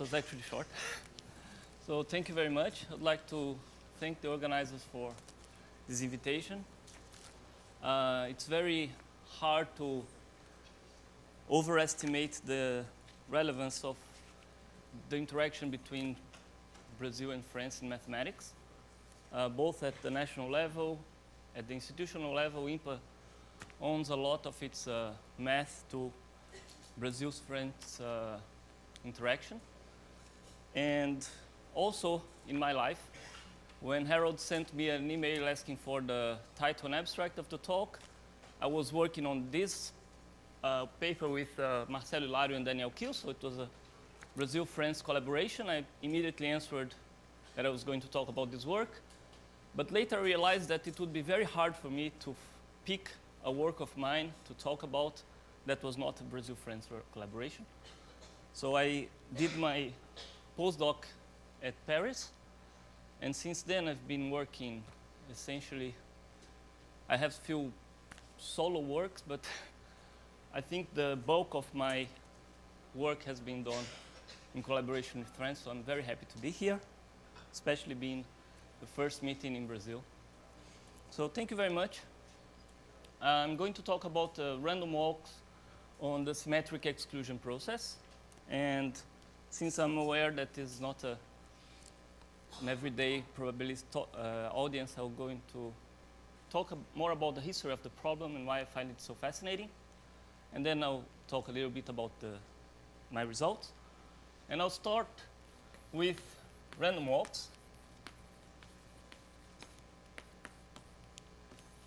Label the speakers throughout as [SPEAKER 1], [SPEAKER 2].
[SPEAKER 1] was actually short. So thank you very much. I'd like to thank the organizers for this invitation. It's very hard to overestimate the relevance of the interaction between Brazil and France in mathematics, both at the national level, at the institutional level. IMPA owns a lot of its math to Brazil-France interaction. And also in my life, when Harold sent me an email asking for the title and abstract of the talk, I was working on this paper with Marcelo Hilario and Daniel Kiel, so it was a Brazil-France collaboration. I immediately answered that I was going to talk about this work, but later I realized that it would be very hard for me to pick a work of mine to talk about that was not a Brazil-France collaboration. So I did my postdoc at Paris, and since then I've been working essentially, I have few solo works, but I think the bulk of my work has been done in collaboration with France, so I'm very happy to be here, especially being the first meeting in Brazil. So thank you very much. I'm going to talk about random walks on the symmetric exclusion process. And since I'm aware that it's not an everyday probability audience, I'm going to talk more about the history of the problem and why I find it so fascinating. And then I'll talk a little bit about my results. And I'll start with random walks.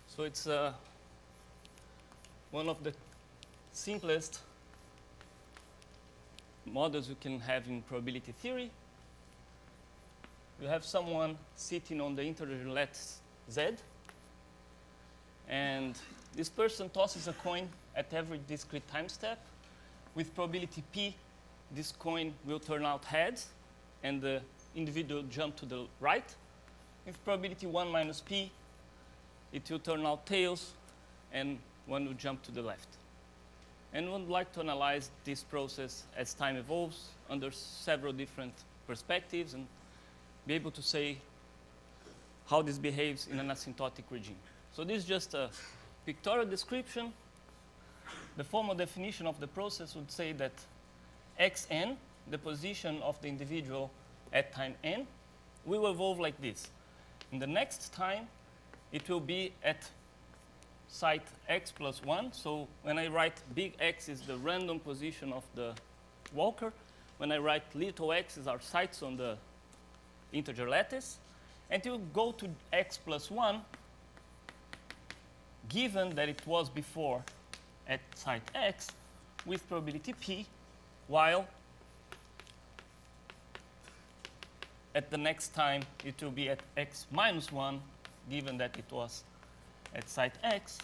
[SPEAKER 1] So it's one of the simplest models you can have in probability theory. You have someone sitting on the integer lattice Z, and this person tosses a coin at every discrete time step. With probability P, this coin will turn out heads, and the individual jump to the right. With probability 1 minus P, it will turn out tails, and one will jump to the left. And one would like to analyze this process as time evolves under several different perspectives and be able to say how this behaves in an asymptotic regime. So this is just a pictorial description. The formal definition of the process would say that xn, the position of the individual at time n, will evolve like this. In the next time, it will be at site x plus 1. So when I write big X is the random position of the walker. When I write little x is our sites on the integer lattice. And it will go to x plus 1, given that it was before at site x with probability P, while at the next time it will be at x minus 1, given that it was at site x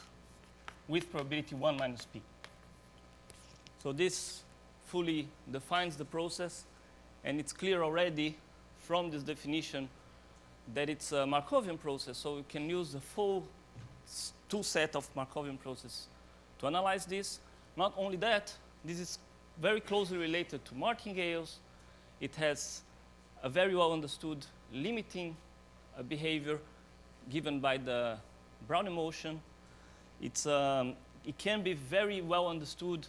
[SPEAKER 1] with probability 1 minus P. So this fully defines the process, and it's clear already from this definition that it's a Markovian process, so we can use the full two set of Markovian process to analyze this. Not only that, this is very closely related to martingales. It has a very well understood limiting behavior given by the Brownian motion. It can be very well understood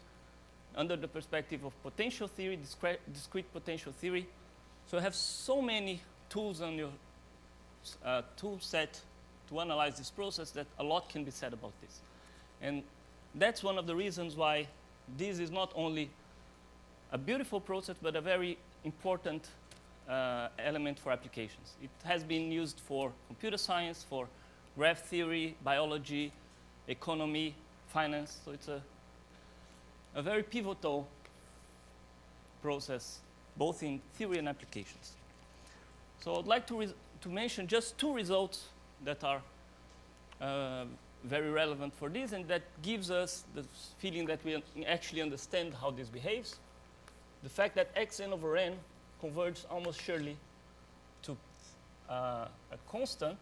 [SPEAKER 1] under the perspective of potential theory, discrete potential theory. So you have so many tools on your tool set to analyze this process that a lot can be said about this. And that's one of the reasons why this is not only a beautiful process, but a very important element for applications. It has been used for computer science, for graph theory, biology, economy, finance. So it's a very pivotal process, both in theory and applications. So I'd like to mention just two results that are very relevant for this, and that gives us the feeling that we actually understand how this behaves. The fact that xn over n converges almost surely to a constant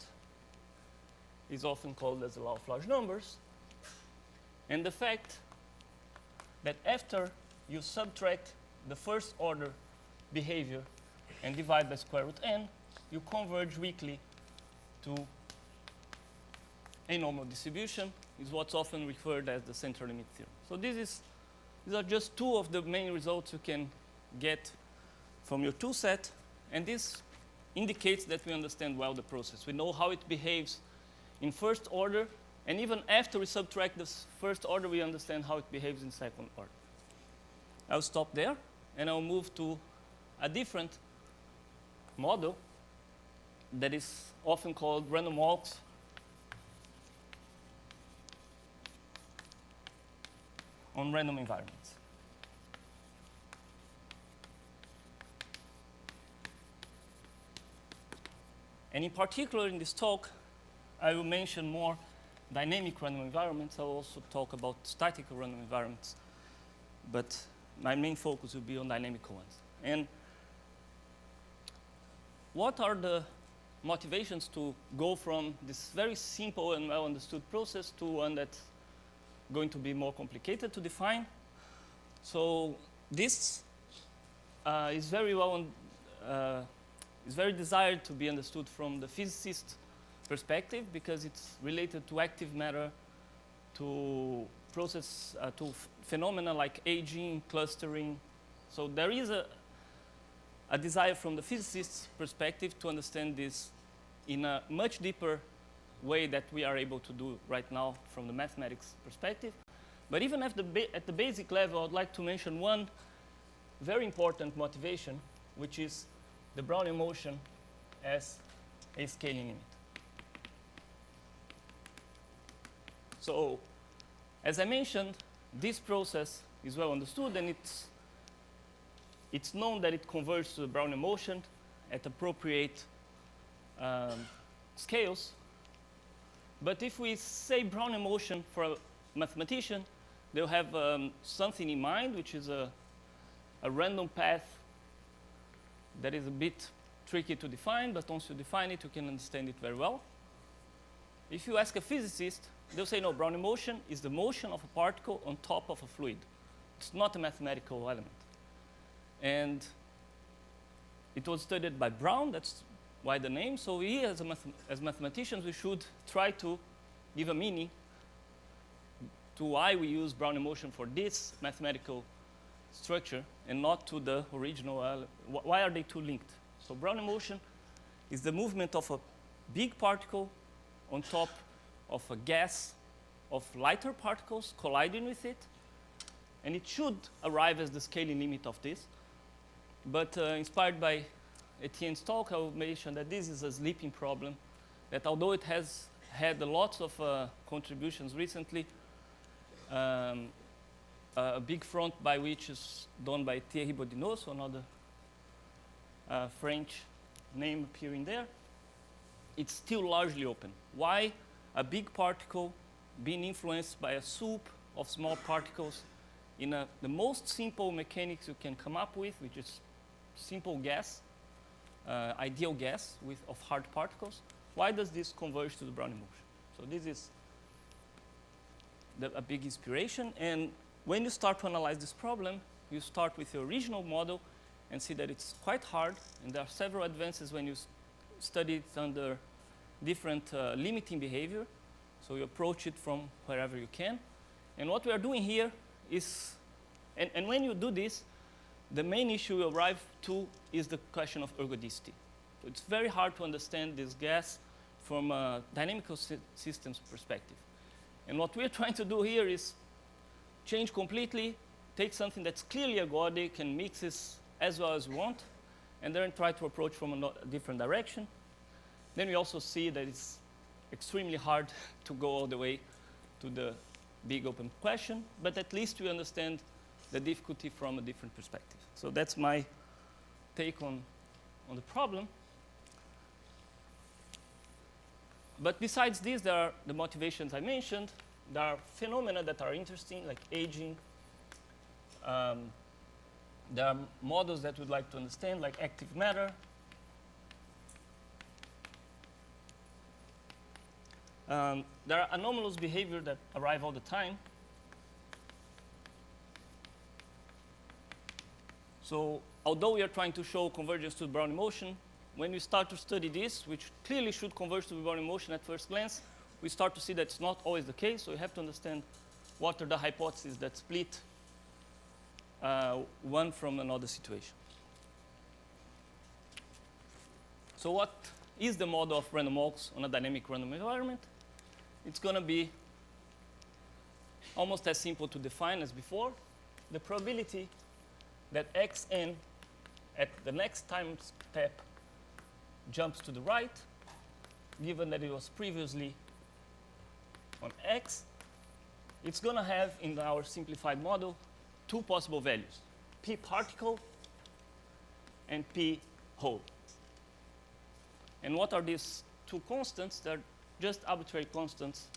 [SPEAKER 1] is often called as the law of large numbers. And the fact that after you subtract the first order behavior and divide by square root n, you converge weakly to a normal distribution, is what's often referred as the central limit theorem. So these are just two of the main results you can get from your tool set, and this indicates that we understand well the process. We know how it behaves in first order, and even after we subtract this first order, we understand how it behaves in second order. I'll stop there, and I'll move to a different model that is often called random walks on random environments. And in particular, in this talk, I will mention more dynamic random environments. I'll also talk about static random environments, but my main focus will be on dynamical ones. And what are the motivations to go from this very simple and well understood process to one that's going to be more complicated to define? So this is very is very desired to be understood from the physicist perspective, because it's related to active matter, to process, to phenomena like aging, clustering. So there is a desire from the physicist's perspective to understand this in a much deeper way that we are able to do right now from the mathematics perspective. But even at the basic level, I'd like to mention one very important motivation, which is the Brownian motion as a scaling limit. So, as I mentioned, this process is well understood, and it's known that it converges to the Brownian motion at appropriate scales. But if we say Brownian motion for a mathematician, they'll have something in mind, which is a random path that is a bit tricky to define, but once you define it, you can understand it very well. If you ask a physicist, they'll say, no, Brownian motion is the motion of a particle on top of a fluid. It's not a mathematical element. And it was studied by Brown, that's why the name. So we, as mathematicians, we should try to give a meaning to why we use Brownian motion for this mathematical structure and not to the original. Why are they two linked? So Brownian motion is the movement of a big particle on top of a gas of lighter particles colliding with it, and it should arrive as the scaling limit of this. But inspired by Etienne's talk, I will mention that this is a sleeping problem, that although it has had lots of contributions recently, a big front by which is done by Thierry Bodinot, so another French name appearing there, it's still largely open. Why a big particle being influenced by a soup of small particles in the most simple mechanics you can come up with, which is simple gas, ideal gas of hard particles? Why does this converge to the Brownian motion? So this is a big inspiration. And when you start to analyze this problem, you start with your original model and see that it's quite hard. And there are several advances when you study it under different limiting behavior. So you approach it from wherever you can. And what we are doing here is, and when you do this, the main issue you arrive to is the question of ergodicity. So it's very hard to understand this gas from a dynamical systems perspective. And what we're trying to do here is change completely, take something that's clearly ergodic and mix this as well as we want, and then try to approach from a different direction. Then we also see that it's extremely hard to go all the way to the big open question, but at least we understand the difficulty from a different perspective. So that's my take on the problem. But besides this, there are the motivations I mentioned. There are phenomena that are interesting, like aging. There are models that we'd like to understand, like active matter. There are anomalous behavior that arrive all the time. So although we are trying to show convergence to the Brownian motion, when we start to study this, which clearly should converge to the Brownian motion at first glance, we start to see that it's not always the case. So you have to understand what are the hypotheses that split one from another situation. So what is the model of random walks on a dynamic random environment? It's going to be almost as simple to define as before. The probability that xn at the next time step jumps to the right, given that it was previously on x, it's going to have, in our simplified model, two possible values, p particle and p whole. And what are these two constants? They're just arbitrary constants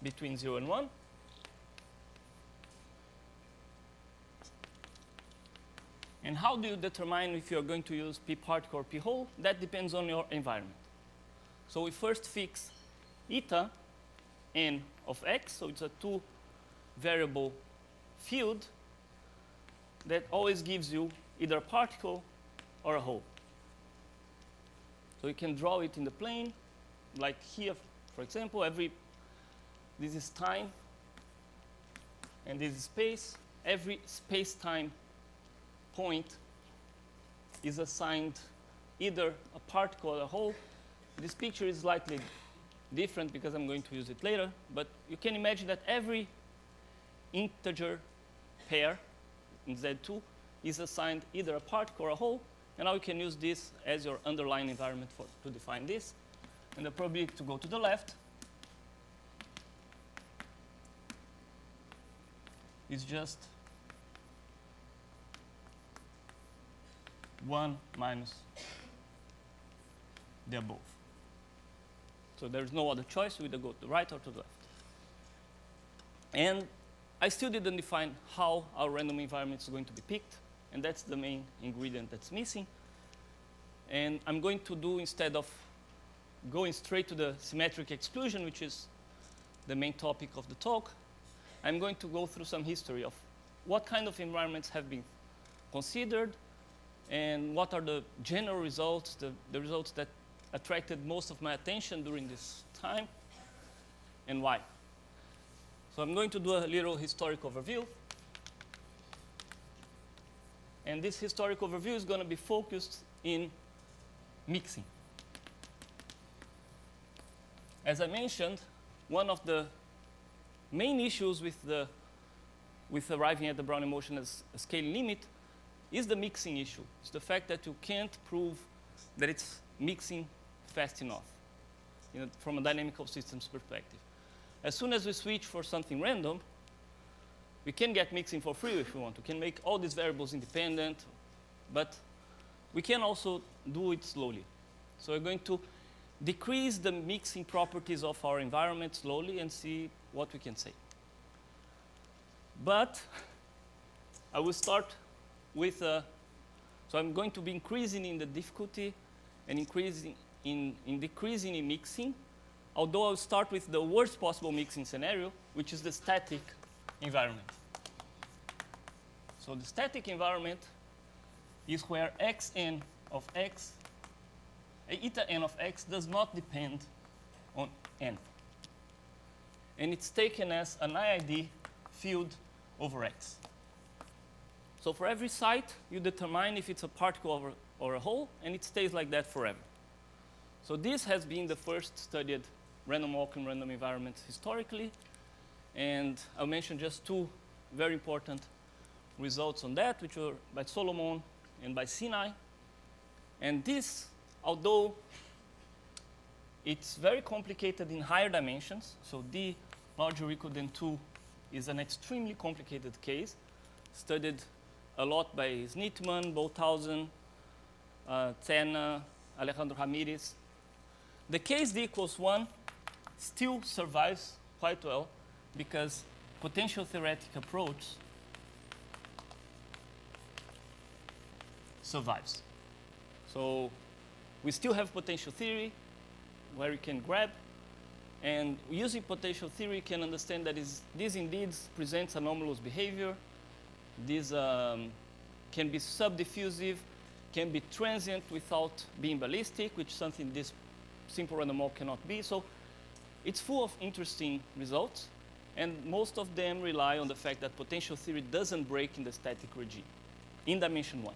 [SPEAKER 1] between 0 and 1. And how do you determine if you're going to use p particle or p whole? That depends on your environment. So we first fix eta n of x, so it's a two-variable field that always gives you either a particle or a whole. So you can draw it in the plane, like here, for example. This is time, and this is space. Every space-time point is assigned either a particle or a whole. This picture is slightly different because I'm going to use it later, but you can imagine that every integer pair in Z2 is assigned either a particle or a whole, and now you can use this as your underlying environment to define this. And the probability to go to the left is just 1 minus the above. So there's no other choice. We either go to the right or to the left. And I still didn't define how our random environment is going to be picked, and that's the main ingredient that's missing. And I'm going to do, instead of going straight to the symmetric exclusion, which is the main topic of the talk, I'm going to go through some history of what kind of environments have been considered and what are the general results, the results that attracted most of my attention during this time, and why. So I'm going to do a little historic overview. And this historic overview is going to be focused in mixing. As I mentioned, one of the main issues with arriving at the Brownian motion as a scaling limit is the mixing issue. It's the fact that you can't prove that it's mixing fast enough, from a dynamical systems perspective. As soon as we switch for something random, we can get mixing for free if we want. We can make all these variables independent, but we can also do it slowly. So we're going to decrease the mixing properties of our environment slowly and see what we can say. But I will start with, so I'm going to be increasing in the difficulty and increasing in decreasing in mixing, although I'll start with the worst possible mixing scenario, which is the static environment. So the static environment is where xn of x, eta n of x does not depend on n. And it's taken as an IID field over x. So for every site, you determine if it's a particle or a whole, and it stays like that forever. So this has been the first studied random walk in random environments historically. And I'll mention just two very important results on that, which were by Solomon and by Sinai. And this, although it's very complicated in higher dimensions, so d larger or equal than 2 is an extremely complicated case, studied a lot by Snitman, Bolthausen, Tena, Alejandro Ramirez. The case d equals 1 still survives quite well because potential theoretic approach survives. So we still have potential theory where we can grab, and using potential theory, you can understand that this indeed presents anomalous behavior. This can be subdiffusive, can be transient without being ballistic, which is something this simple random walk cannot be. So it's full of interesting results, and most of them rely on the fact that potential theory doesn't break in the static regime, in dimension 1.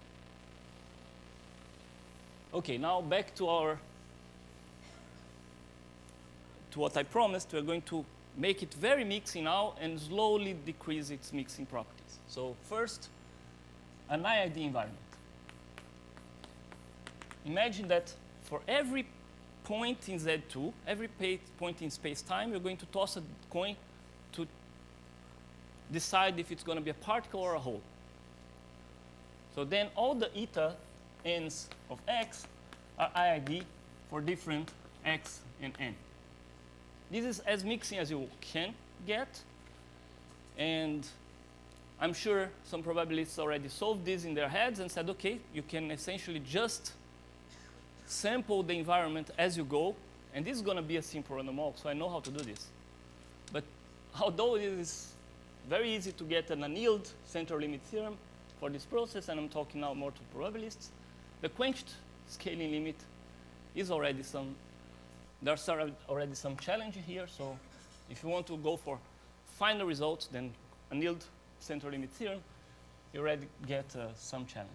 [SPEAKER 1] Okay, now back to what I promised. We're going to make it very mixing now and slowly decrease its mixing properties. So first, an IID environment. Imagine that for every point in Z2, every point in space-time, you're going to toss a coin to decide if it's going to be a particle or a hole. So then all the eta n's of x are IID for different x and n. This is as mixing as you can get, and I'm sure some probabilists already solved this in their heads and said, okay, you can essentially just sample the environment as you go, and this is going to be a simple random walk, so I know how to do this. But although it is very easy to get an annealed central limit theorem for this process, and I'm talking now more to probabilists, the quenched scaling limit is already there's already some challenge here. So if you want to go for finer results than annealed central limit theorem, you already get some challenge.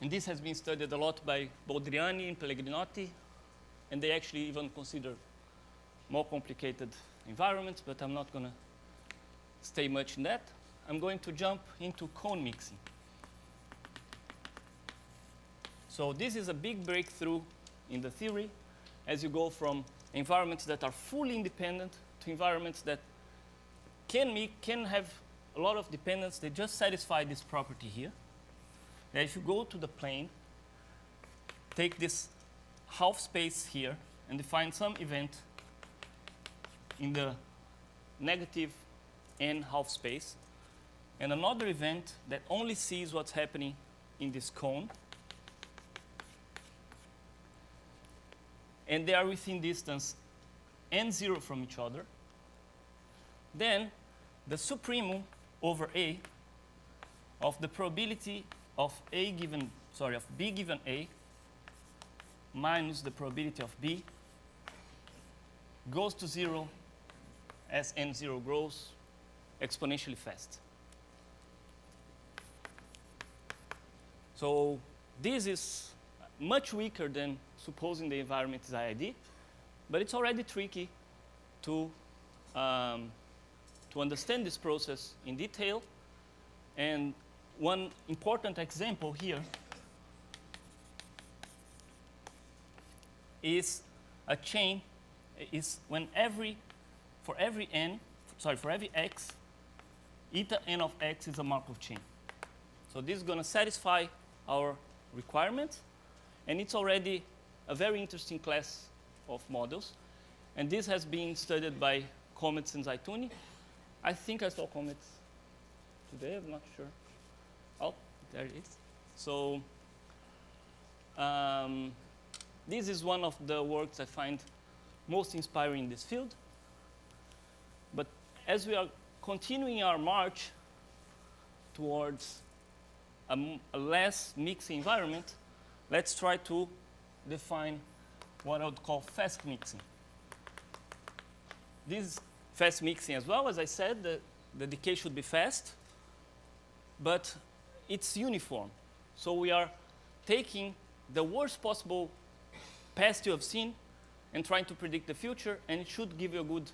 [SPEAKER 1] And this has been studied a lot by Boldriani and Pellegrinotti, and they actually even consider more complicated environments, but I'm not going to stay much in that. I'm going to jump into cone mixing. So this is a big breakthrough in the theory as you go from environments that are fully independent to environments that can have a lot of dependence. They just satisfy this property here. Now if you go to the plane, take this half space here and define some event in the negative n half space, and another event that only sees what's happening in this cone, and they are within distance n0 from each other, then the supremum over A of the probability of B given A minus the probability of B goes to 0 as n0 grows exponentially fast. So this is much weaker than supposing the environment is IID, but it's already tricky to understand this process in detail. And one important example here is a chain is when for every x, eta n of x is a Markov chain. So this is going to satisfy our requirements, and it's already a very interesting class of models. And this has been studied by Comets and Zaitouni. I think I saw Comets today, I'm not sure. Oh, there it is. So this is one of the works I find most inspiring in this field. But as we are continuing our march towards a less mixing environment, let's try to define what I would call fast mixing. This is fast mixing as well. As I said, the decay should be fast, but it's uniform. So we are taking the worst possible past you have seen and trying to predict the future, and it should give you a good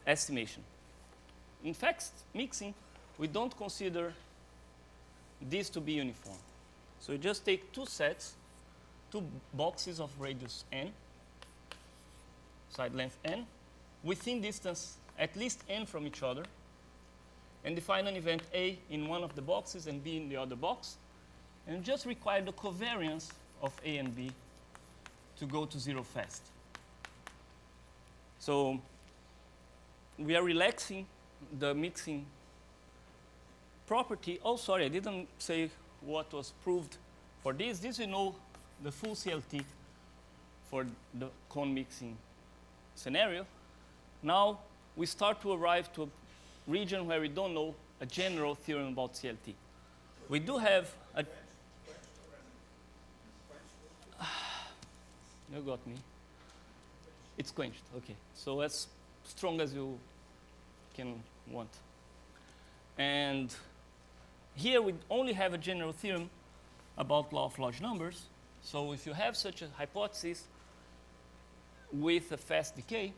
[SPEAKER 1] estimation. In fast mixing, we don't consider this to be uniform. So you just take two sets, two boxes of radius n, side length n, within distance at least n from each other, and define an event A in one of the boxes and B in the other box, and just require the covariance of A and B to go to 0 fast. So we are relaxing the mixing property. Oh, sorry, I didn't say what was proved for this. This we know the full CLT for the cone mixing scenario. Now we start to arrive to a region where we don't know a general theorem about CLT. We do have a... You got me. It's quenched, okay. So as strong as you can want. And here we only have a general theorem about law of large numbers. So if you have such a hypothesis with a fast decay,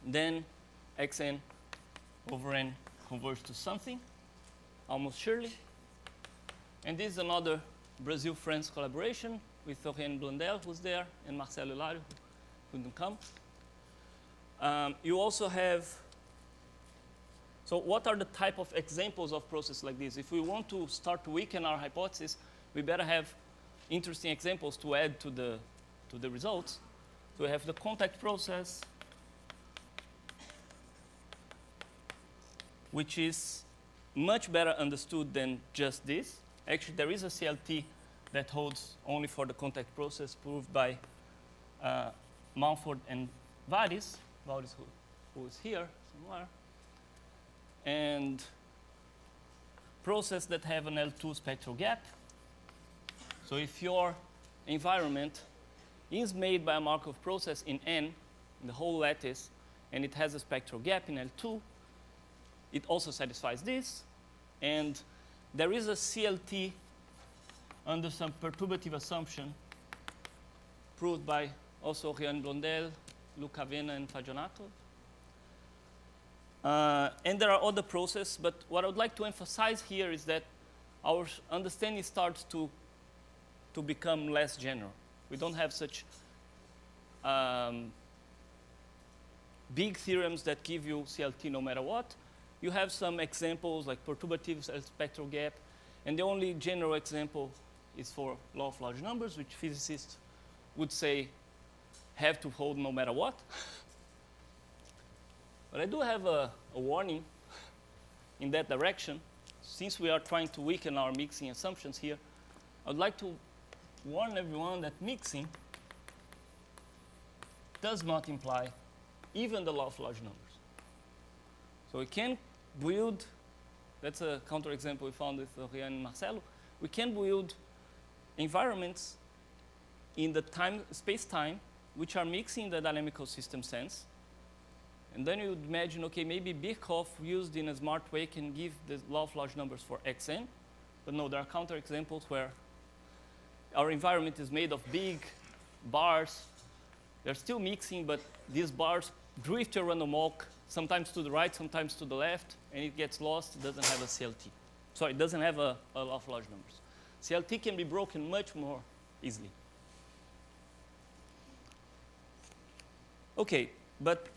[SPEAKER 1] then xn over n converges to something, almost surely. And this is another Brazil-France collaboration with Laurent Blondel, who's there, and Marcelo Hilario, who couldn't come. You also have, so what are the type of examples of process like this? If we want to start to weaken our hypothesis, we better have interesting examples to add to the results. So we have the contact process, which is much better understood than just this. Actually, there is a CLT that holds only for the contact process, proved by Mumford and Varis, who is here somewhere, and process that have an L2 spectral gap. So if your environment is made by a Markov process in N, in the whole lattice, and it has a spectral gap in L2, it also satisfies this. And there is a CLT under some perturbative assumption proved by also Rian Blondel, Luca Vena, and Fagionato. And there are other processes, but what I would like to emphasize here is that our understanding starts to become less general. We don't have such big theorems that give you CLT no matter what. You have some examples like perturbative spectral gap, and the only general example is for law of large numbers, which physicists would say have to hold no matter what. But I do have a warning in that direction. Since we are trying to weaken our mixing assumptions here, I would like to warn everyone that mixing does not imply even the law of large numbers. So we can build, that's a counterexample we found with Rian and Marcelo, we can build environments in the space-time which are mixing in the dynamical system sense. And then you would imagine, okay, maybe Birkhoff used in a smart way can give the law of large numbers for xn. But no, there are counterexamples where our environment is made of big bars. They're still mixing, but these bars drift your random walk, sometimes to the right, sometimes to the left, and it gets lost. It doesn't have a CLT. Sorry, it doesn't have a law of large numbers. CLT can be broken much more easily. Okay, but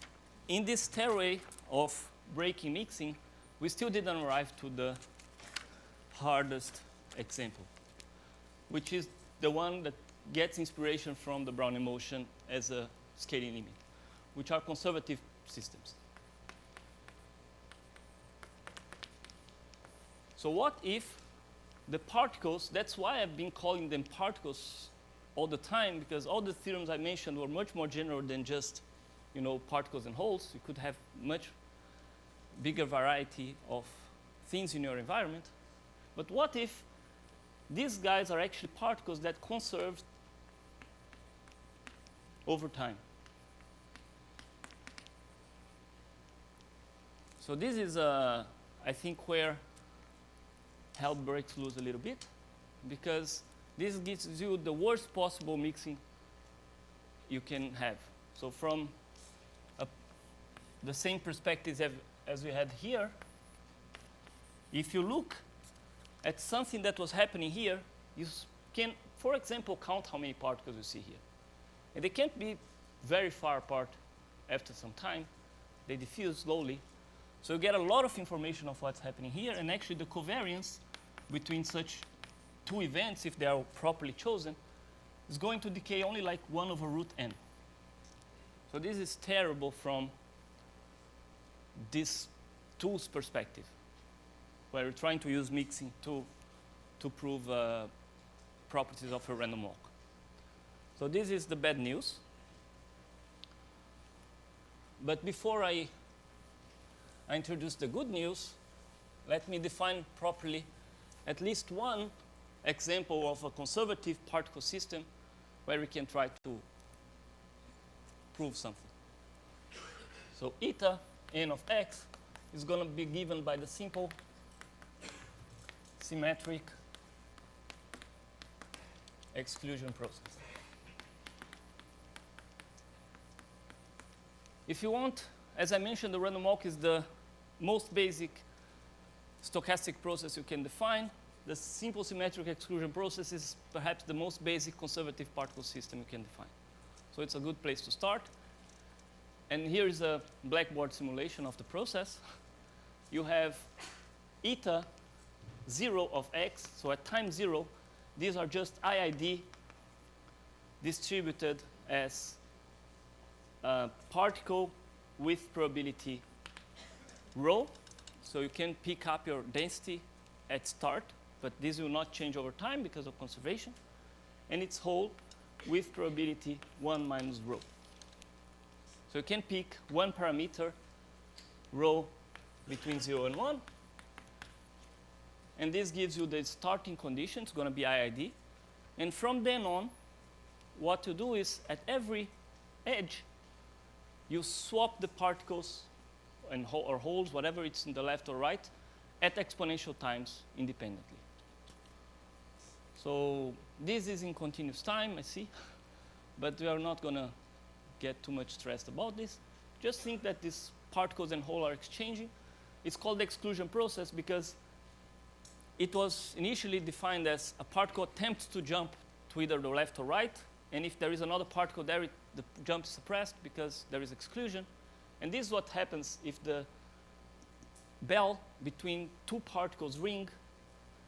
[SPEAKER 1] in this stairway of breaking mixing, we still didn't arrive to the hardest example, which is the one that gets inspiration from the Brownian motion as a scaling limit, which are conservative systems. So what if the particles, that's why I've been calling them particles all the time, because all the theorems I mentioned were much more general than just particles and holes. You could have much bigger variety of things in your environment. But what if these guys are actually particles that conserve over time? So this is, I think, where help breaks loose a little bit, because this gives you the worst possible mixing you can have. So from the same perspectives as we had here, if you look at something that was happening here, you can, for example, count how many particles you see here. And they can't be very far apart after some time. They diffuse slowly. So you get a lot of information of what's happening here, and actually the covariance between such two events, if they are properly chosen, is going to decay only like 1 over root n. So this is terrible from this tool's perspective, where we're trying to use mixing to prove properties of a random walk. So this is the bad news. But before I I introduced the good news. Let me define properly at least one example of a conservative particle system where we can try to prove something. So eta n of x is going to be given by the simple symmetric exclusion process. If you want, as I mentioned, the random walk is the most basic stochastic process you can define. The simple symmetric exclusion process is perhaps the most basic conservative particle system you can define. So it's a good place to start. And here is a blackboard simulation of the process. You have eta 0 of x, so at time 0, these are just IID distributed as a particle with probability rho. So you can pick up your density at start, but this will not change over time because of conservation. And it's whole with probability 1 minus rho. So you can pick one parameter, rho, between 0 and 1. And this gives you the starting condition. It's going to be IID. And from then on, what you do is at every edge, you swap the particles and or holes, whatever it's in the left or right, at exponential times independently. So this is in continuous time, I see. But we are not going to get too much stressed about this. Just think that these particles and hole are exchanging. It's called the exclusion process because it was initially defined as a particle attempts to jump to either the left or right. And if there is another particle there, the jump is suppressed because there is exclusion. And this is what happens if the bell between two particles ring.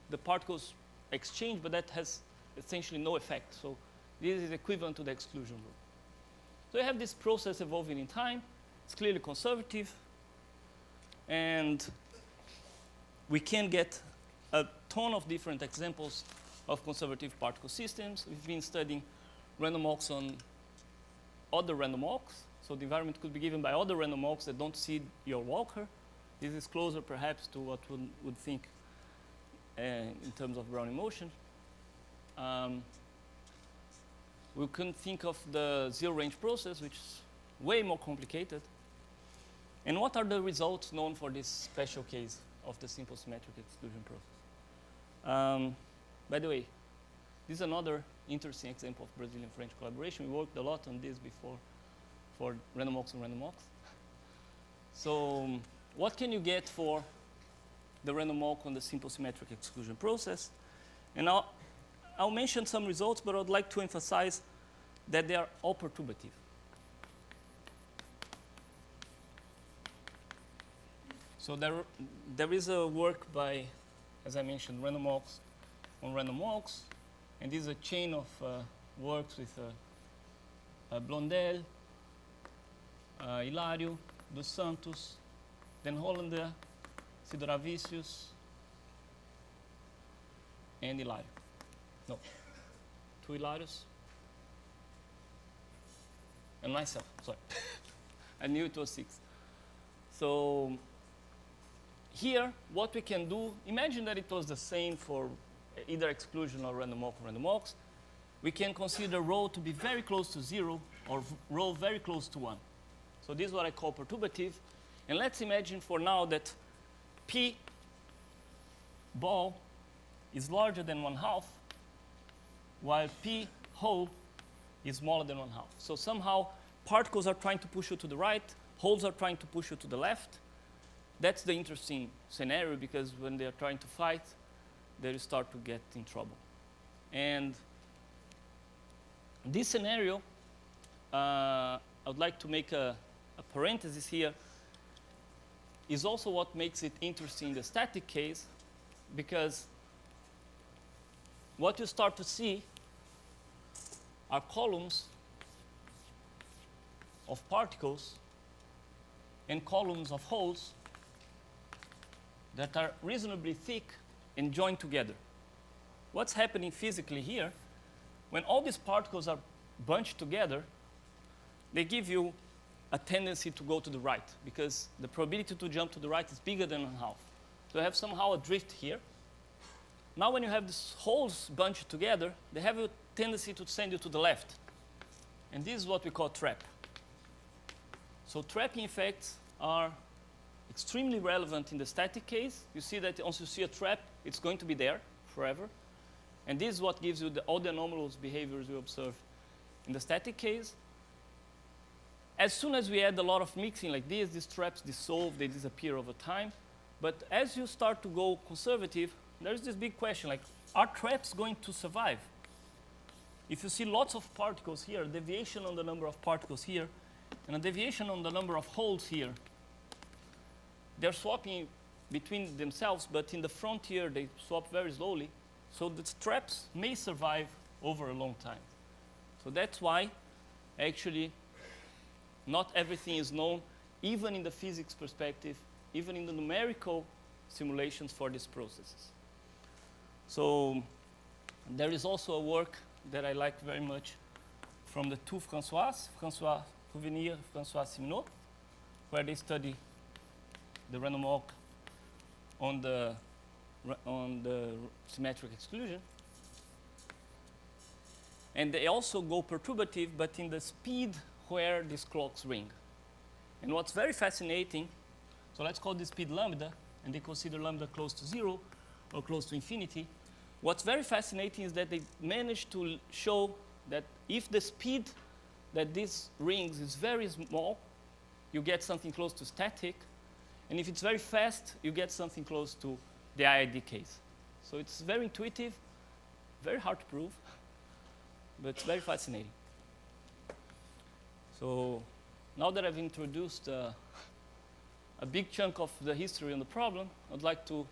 [SPEAKER 1] The particles exchange, but that has essentially no effect. So this is equivalent to the exclusion rule. So you have this process evolving in time. It's clearly conservative. And we can get a ton of different examples of conservative particle systems. We've been studying random walks on other random walks. So the environment could be given by other random walks that don't see your walker. This is closer perhaps to what one would think in terms of Brownian motion. We can think of the zero-range process, which is way more complicated. And what are the results known for this special case of the simple symmetric exclusion process? By the way, this is another interesting example of Brazilian-French collaboration. We worked a lot on this before for random walks and random walks. So what can you get for the random walk on the simple symmetric exclusion process? And I'll mention some results, but I'd like to emphasize that they are all perturbative. So there is a work by, as I mentioned, random walks on random walks. And this is a chain of works with Blondel, Hilario, Dos Santos, then Hollander, Sidoravicius, and Hilario. No, 2 Hilarios, and myself, sorry. I knew it was 6. So here, what we can do, imagine that it was the same for either exclusion or random walks. We can consider rho to be very close to 0 or rho very close to 1. So this is what I call perturbative. And let's imagine for now that P ball is larger than 1/2, while P hole is smaller than 1/2. So somehow particles are trying to push you to the right, holes are trying to push you to the left. That's the interesting scenario because when they are trying to fight, they start to get in trouble. And this scenario, I would like to make a parenthesis here, is also what makes it interesting in the static case, because what you start to see are columns of particles and columns of holes that are reasonably thick and joined together. What's happening physically here, when all these particles are bunched together, they give you a tendency to go to the right, because the probability to jump to the right is bigger than 1/2. So I have somehow a drift here. Now when you have these holes bunched together, they have a tendency to send you to the left. And this is what we call trap. So trapping effects are extremely relevant in the static case. You see that once you see a trap, it's going to be there forever. And this is what gives you all the anomalous behaviors you observe in the static case. As soon as we add a lot of mixing like this, these traps dissolve, they disappear over time. But as you start to go conservative, there's this big question, like, are traps going to survive? If you see lots of particles here, deviation on the number of particles here, and a deviation on the number of holes here, they're swapping between themselves, but in the frontier, they swap very slowly. So the traps may survive over a long time. So that's why, actually, not everything is known, even in the physics perspective, even in the numerical simulations for these processes. So there is also a work that I like very much from the two François Fouvenier, François Simneau, where they study the random walk on the symmetric exclusion. And they also go perturbative, but in the speed where these clocks ring. And what's very fascinating, so let's call this speed lambda, and they consider lambda close to 0 or close to infinity. What's very fascinating is that they managed to show that if the speed that this rings is very small, you get something close to static. And if it's very fast, you get something close to the IID case. So it's very intuitive, very hard to prove, but it's very fascinating. So now that I've introduced a big chunk of the history on the problem, I'd like to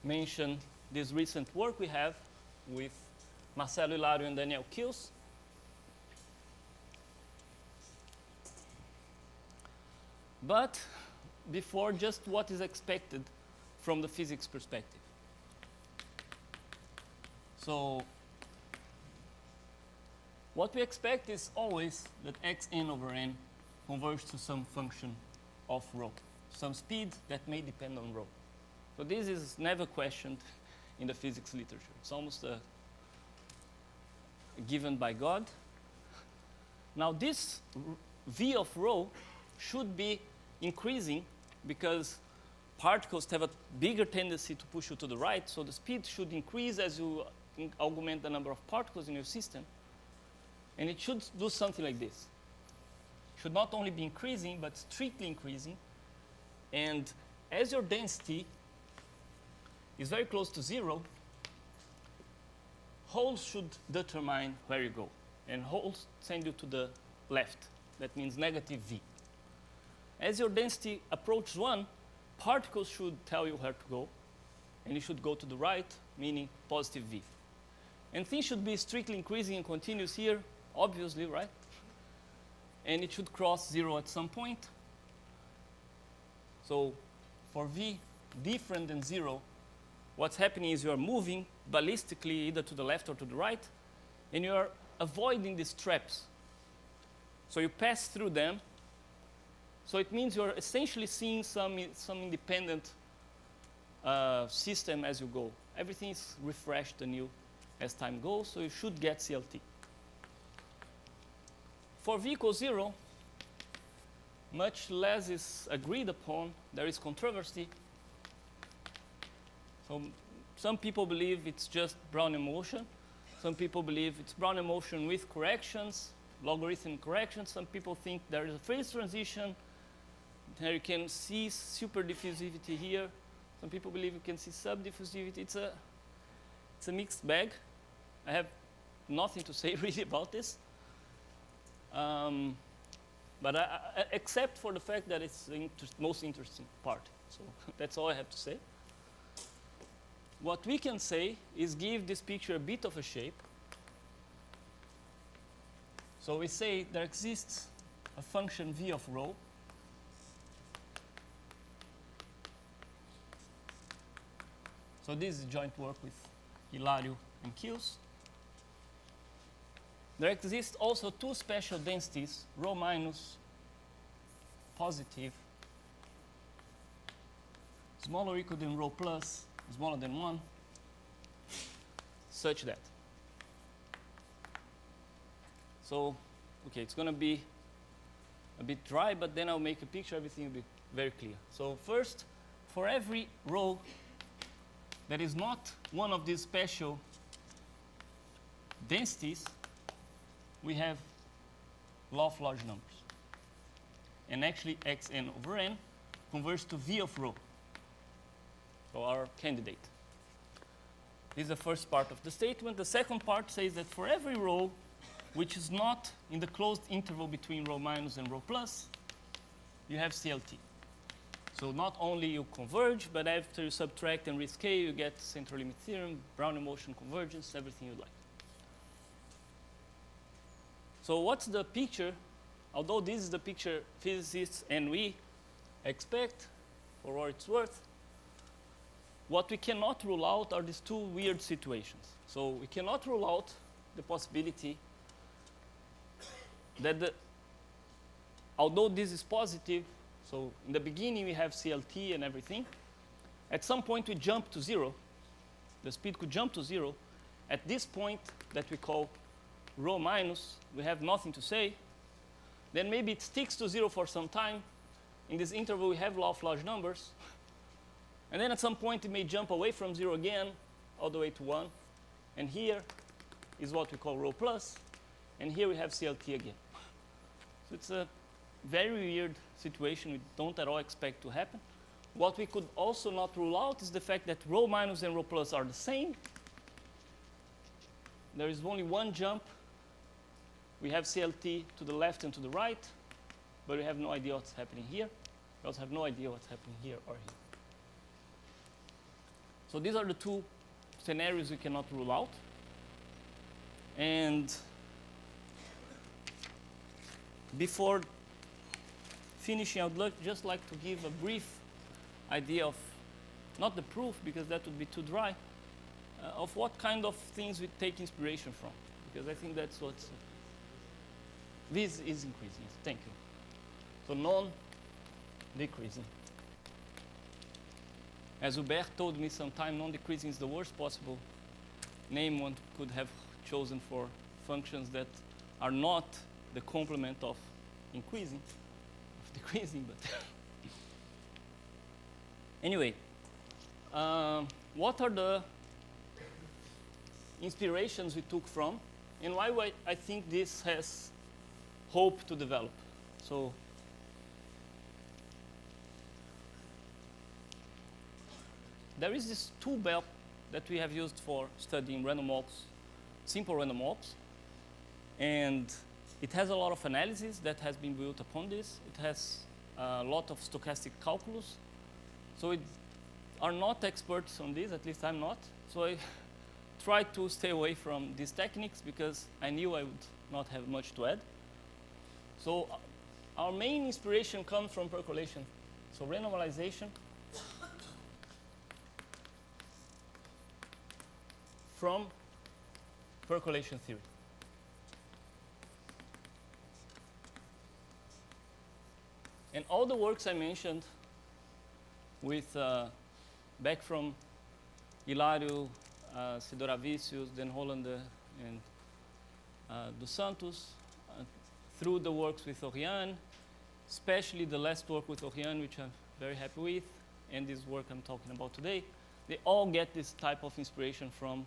[SPEAKER 1] mention this recent work we have with Marcelo Hilario and Daniel Kills. But before, just what is expected from the physics perspective. So what we expect is always that xn over n converges to some function of rho, some speed that may depend on rho. So this is never questioned in the physics literature. It's almost given by God. Now this v of rho should be increasing because particles have a bigger tendency to push you to the right, so the speed should increase as you augment the number of particles in your system. And it should do something like this. It should not only be increasing, but strictly increasing. And as your density is very close to 0, holes should determine where you go. And holes send you to the left. That means negative v. As your density approaches 1, particles should tell you where to go. And you should go to the right, meaning positive v. And things should be strictly increasing and continuous here, obviously, right? And it should cross 0 at some point. So for v different than 0, what's happening is you are moving ballistically either to the left or to the right, and you are avoiding these traps. So you pass through them. So it means you're essentially seeing some independent system as you go. Everything is refreshed anew as time goes, so you should get CLT. For v equals 0, much less is agreed upon. There is controversy. So some people believe it's just Brownian motion. Some people believe it's Brownian motion with corrections, logarithmic corrections. Some people think there is a phase transition. Here you can see superdiffusivity here. Some people believe you can see subdiffusivity. It's a mixed bag. I have nothing to say really about this. But except for the fact that it's the most interesting part. So that's all I have to say. What we can say is give this picture a bit of a shape. So we say there exists a function v of rho. So this is joint work with Hilario and Kills. There exist also two special densities, rho minus positive smaller or equal than rho plus smaller than 1, such that. So, okay, it's going to be a bit dry, but then I'll make a picture, everything will be very clear. So first, for every row that is not one of these special densities, we have law of large numbers. And actually, xn over n converts to v of rho, so our candidate. This is the first part of the statement. The second part says that for every row which is not in the closed interval between rho minus and rho plus, you have CLT. So not only you converge, but after you subtract and rescale, you get central limit theorem, Brownian motion convergence, everything you like. So what's the picture? Although this is the picture physicists and we expect, for what it's worth, what we cannot rule out are these two weird situations. So we cannot rule out the possibility that although this is positive, so in the beginning we have CLT and everything, at some point we jump to 0. The speed could jump to 0. At this point that we call rho minus, we have nothing to say. Then maybe it sticks to 0 for some time. In this interval we have law of large numbers. And then at some point it may jump away from 0 again, all the way to 1. And here is what we call rho plus. And here we have CLT again. So it's a very weird situation we don't at all expect to happen. What we could also not rule out is the fact that rho minus and rho plus are the same. There is only one jump. We have CLT to the left and to the right, but we have no idea what's happening here. We also have no idea what's happening here or here. So these are the two scenarios we cannot rule out. And before finishing, I would just like to give a brief idea of, not the proof, because that would be too dry, of what kind of things we take inspiration from. Because I think that's what's... This is increasing. Thank you. So non-decreasing. As Hubert told me sometime, non-decreasing is the worst possible name one could have chosen for functions that are not the complement of increasing, of decreasing, but anyway, what are the inspirations we took from, and why I think this has hope to develop? So there is this tool belt that we have used for studying random walks, simple random walks, and it has a lot of analysis that has been built upon this. It has a lot of stochastic calculus. So we are not experts on this, at least I'm not. So I tried to stay away from these techniques because I knew I would not have much to add. So our main inspiration comes from percolation. So renormalization from percolation theory. And all the works I mentioned with back from Hilário, Sidoravicius, then Hollander, and Dos Santos, through the works with Laurent, especially the last work with Laurent, which I'm very happy with, and this work I'm talking about today, they all get this type of inspiration from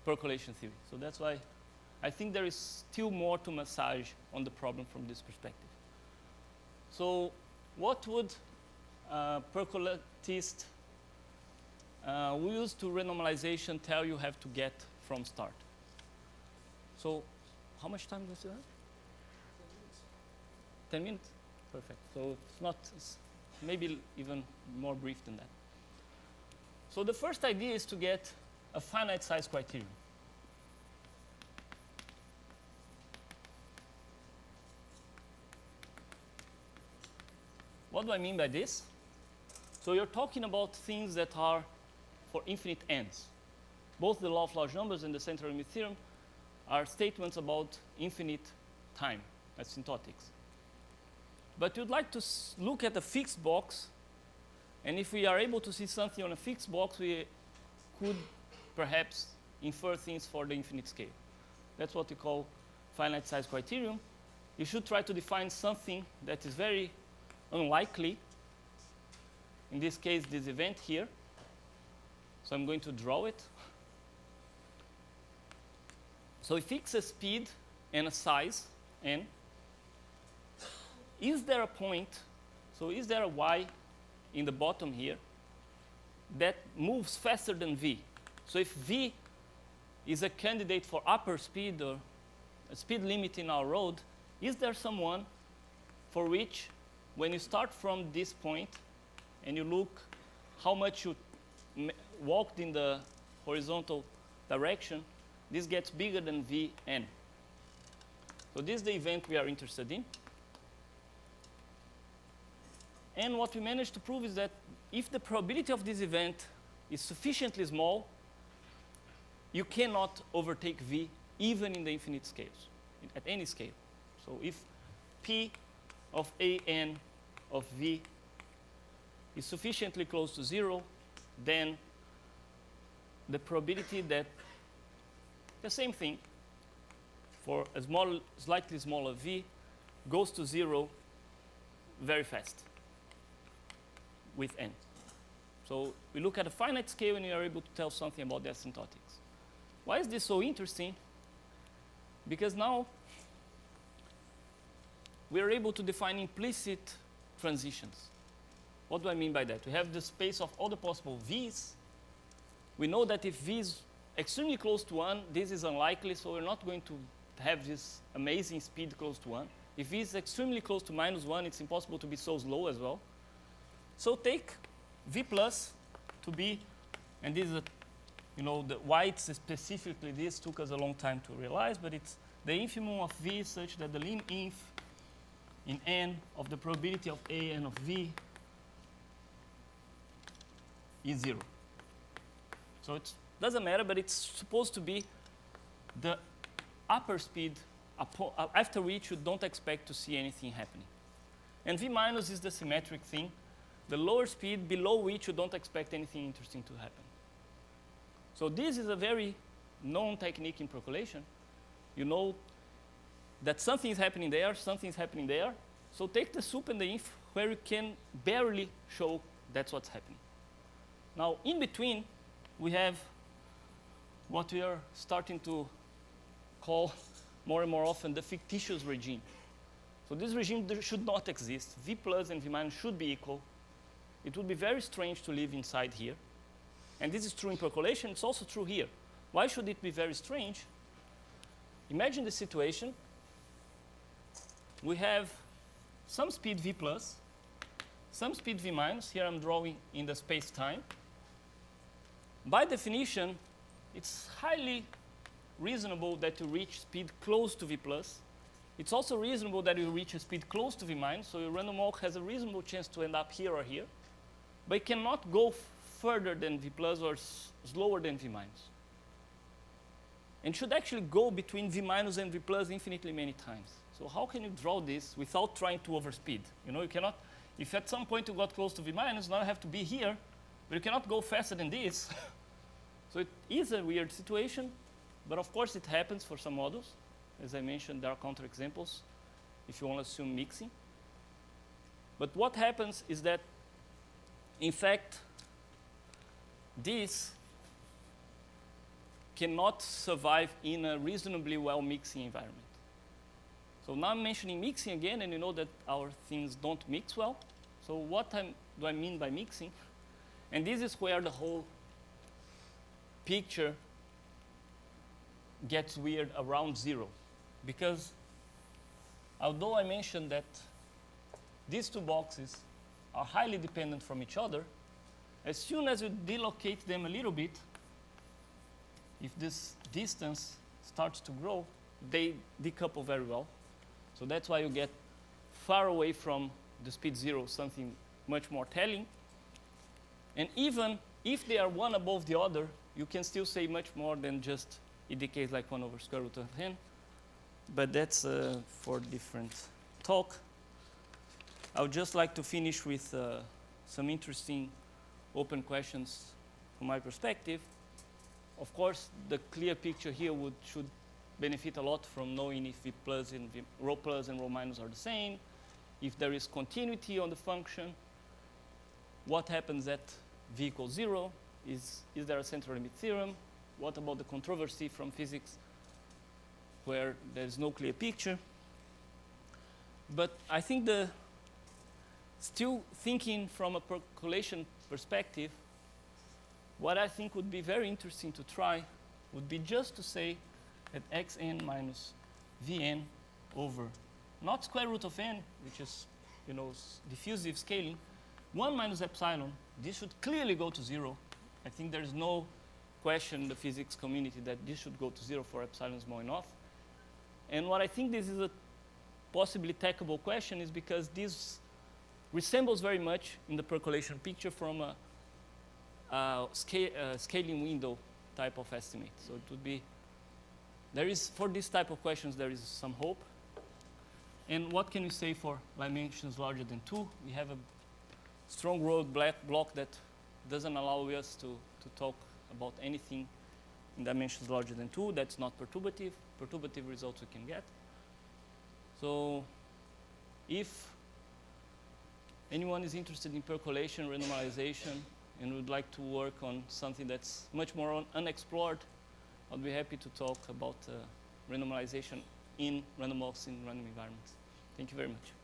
[SPEAKER 1] percolation theory. So that's why I think there is still more to massage on the problem from this perspective. So what would percolatist who used to renormalization tell you have to get from start? So how much time does it have? 10 minutes? Perfect. So it's not, it's maybe even more brief than that. So the first idea is to get a finite size criterion. What do I mean by this? So you're talking about things that are for infinite n's. Both the law of large numbers and the central limit theorem are statements about infinite time, asymptotics. but you'd like to look at a fixed box, and if we are able to see something on a fixed box, we could perhaps infer things for the infinite scale. That's what we call finite size criterion. You should try to define something that is very unlikely. In this case, this event here. So I'm going to draw it. So we fix a speed and a size, n. Is there a point, so is there a y in the bottom here that moves faster than v? So if v is a candidate for upper speed or a speed limit in our road, is there someone for which, when you start from this point and you look how much you walked in the horizontal direction, this gets bigger than Vn. So this is the event we are interested in. And what we managed to prove is that if the probability of this event is sufficiently small, you cannot overtake V even in the infinite scales, at any scale. So if P of An of V is sufficiently close to 0, then the probability that the same thing for a slightly smaller V goes to 0 very fast with n. So we look at a finite scale and we are able to tell something about the asymptotics. Why is this so interesting? Because now we are able to define implicit transitions. What do I mean by that? We have the space of all the possible V's. We know that if V is extremely close to 1, this is unlikely, so we're not going to have this amazing speed close to 1. If V is extremely close to -1, it's impossible to be so slow as well. So take V plus to be, and this is, the why it's specifically this took us a long time to realize, but it's the infimum of V such that the lim inf in n of the probability of A and of V is 0. So it doesn't matter, but it's supposed to be the upper speed after which you don't expect to see anything happening. And V minus is the symmetric thing, the lower speed below which you don't expect anything interesting to happen. So this is a very known technique in percolation. You know that something is happening there, something is happening there. So take the sup and the inf where you can barely show that's what's happening. Now, in between, we have what we are starting to call more and more often the fictitious regime. So this regime should not exist. V plus and V minus should be equal. It would be very strange to live inside here. And this is true in percolation. It's also true here. Why should it be very strange? Imagine the situation. We have some speed V plus, some speed V minus. Here I'm drawing in the space-time. By definition, it's highly reasonable that you reach speed close to V plus. It's also reasonable that you reach a speed close to V minus, so your random walk has a reasonable chance to end up here or here. But it cannot go further than V plus or slower than V minus. And should actually go between V minus and V plus infinitely many times. So how can you draw this without trying to overspeed? You cannot, if at some point you got close to V minus, now you have to be here, but you cannot go faster than this. So it is a weird situation, but of course it happens for some models. As I mentioned, there are counterexamples if you want to assume mixing. But what happens is that, in fact, this cannot survive in a reasonably well mixing environment. So now I'm mentioning mixing again, and you know that our things don't mix well. So what do I mean by mixing? And this is where the whole picture gets weird around 0. Because although I mentioned that these two boxes are highly dependent from each other, as soon as you delocate them a little bit, if this distance starts to grow, they decouple very well. So that's why you get far away from the speed 0, something much more telling. And even if they are one above the other, you can still say much more than just it decays like 1 over square root of n. But that's for different talk. I would just like to finish with some interesting open questions from my perspective. Of course, the clear picture here should benefit a lot from knowing if V plus and rho plus and rho minus are the same, if there is continuity on the function, what happens at V equals 0, is there a central limit theorem, what about the controversy from physics where there is no clear picture. But I think still thinking from a percolation perspective, what I think would be very interesting to try would be just to say that xn minus vn over, not square root of n, which is, diffusive scaling, 1 minus epsilon, this should clearly go to 0. I think there's no question in the physics community that this should go to 0 for epsilon small enough. And what I think this is a possibly tackable question is because this resembles very much in the percolation picture from a scaling window type of estimate. So it would be, for this type of questions, there is some hope. And what can we say for dimensions larger than 2? We have a strong roadblock that doesn't allow us to talk about anything in dimensions larger than 2. That's not perturbative. Perturbative results we can get. So if anyone is interested in percolation, randomization, and would like to work on something that's much more unexplored, I'd be happy to talk about randomization in random walks in random environments. Thank you very much.